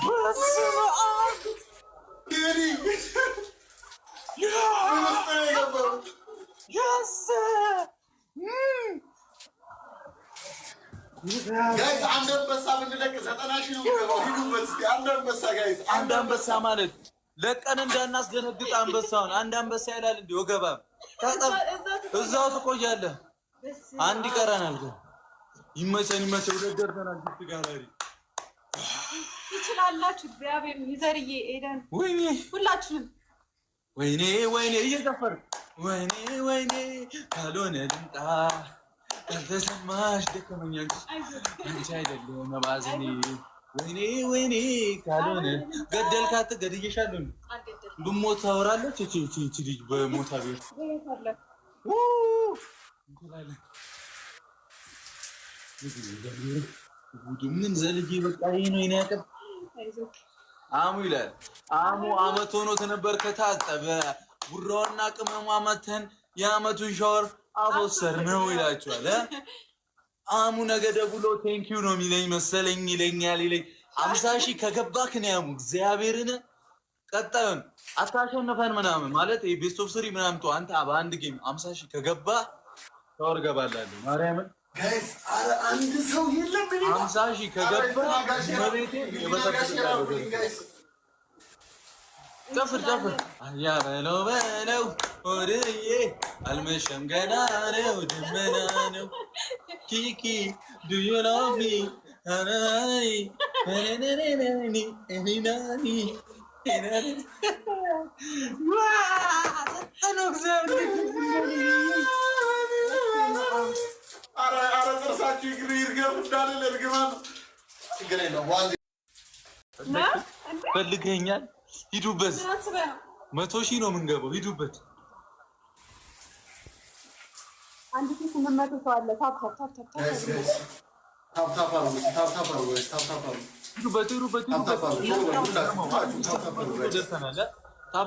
በስመ አብ ጋይስ አንድ አንበሳ ብንለቅ 90 ሺህ ነው የሚገባው። ሂዱበት እስኪ አንድ አንበሳ ጋይስ፣ አንድ አንበሳ ማለት ለቀን እንዳናስደነግጥ አንበሳውን አንድ አንበሳ ይላል እንዴ? ወገባም እዛው ትቆያለህ። አንድ ይቀረናል ግን ይመቸን ደርሰናል። ትጋራሪ ትችላላችሁ። እግዚአብሔር ይዘርዬ ኤደን ወይኔ ሁላችሁም ወይኔ እየዘፈር ወይኔ ካልሆነ ልምጣ ካልተሰማሽ ደከመኝ አንቺ አይደለም መባዘኔ ወይኔ ካልሆነ ገደልካት ገድዬሻለሁ ብሞት ታወራለች እቺ ልጅ በሞታ ቤት ምን ዘልዬ በቃ ይሄ ነው ያቀብ አሙ ይላል። አሙ አመት ሆኖት ነበር ከታጠበ ቡራውና ቅመሟ መተን የአመቱን ሻወር አቦሰር ነው ይላችኋል። አሙ ነገ ደውሎ ቴንኪው ነው የሚለኝ መሰለኝ ይለኛል። 50 ሺህ ከገባክ ነው ያሙ እግዚአብሔርን ቀጣዩን አታሸንፈን ምናምን ማለት ይሄ ቤስት ኦፍ 3 ምናምን ተው አንተ በአንድ ጌም 50 ሺህ ከገባ ሻወር ገባላለሁ ማርያምን ጋይስ። አረ አንድ ሰው የለም እኔ 50 ሺህ ከገባ መሬቴ የበተከታለው ጋይስ ጨፍር አያ በለው ወርዬ አልመሸም ገና ነው ደመና ነው ኪኪ ዱ ዩ ላቭ ሚ አናይ ነነነነኒ ኤኒናኒ አረ ጥርሳችሁ ይርገፍ እንዳለ ለርግማን ችግር የለውም። ፈልገኛል ሂዱበት 100 ሺህ ነው የምንገባው። ሂዱበት አንድ ሺህ 800 ሰው አለ።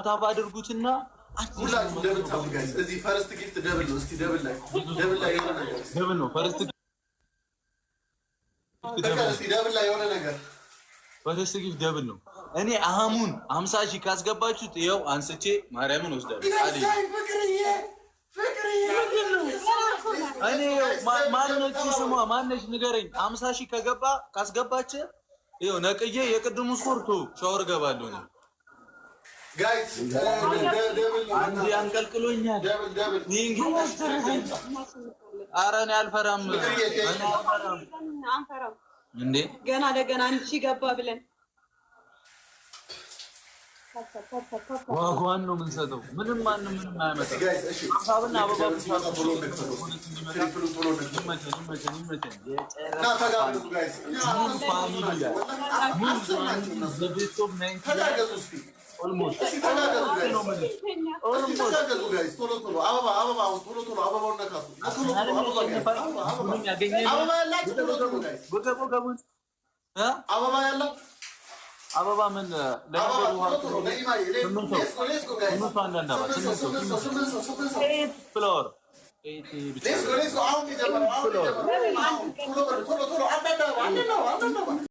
ታፕ አድርጉትና ሁላችሁ ደብል ታፕ ጋይስ። እዚህ ፈርስት ጊፍት ደብል ነው። እስቲ ደብል ላይ የሆነ ነገር ደብል ነው። ፈርስት ጊፍት የሆነ ነገር ፈርስት ጊፍት ደብል ነው። እኔ አህሙን 50 ሺህ ካስገባችሁት ይኸው አንስቼ ማርያምን ወስዳለሁ። እኔ ማነች ስሟ ማነች ንገረኝ። 50 ሺህ ካስገባች ይኸው ነቅዬ የቅድሙ ስፖርቱ ሻወር ገባለሁ ነው ጋይስ። አንዴ አንቀልቅሎኛል። ኧረ እኔ አልፈራም እንዴ ገና ለገና አንድ ሺህ ገባ ብለን ዋጓን ነው የምንሰጠው። ምንም ማንም ምንም አያመጣም። ሀሳብና አበባ አበባ ምን ለነገሩ ፍላወር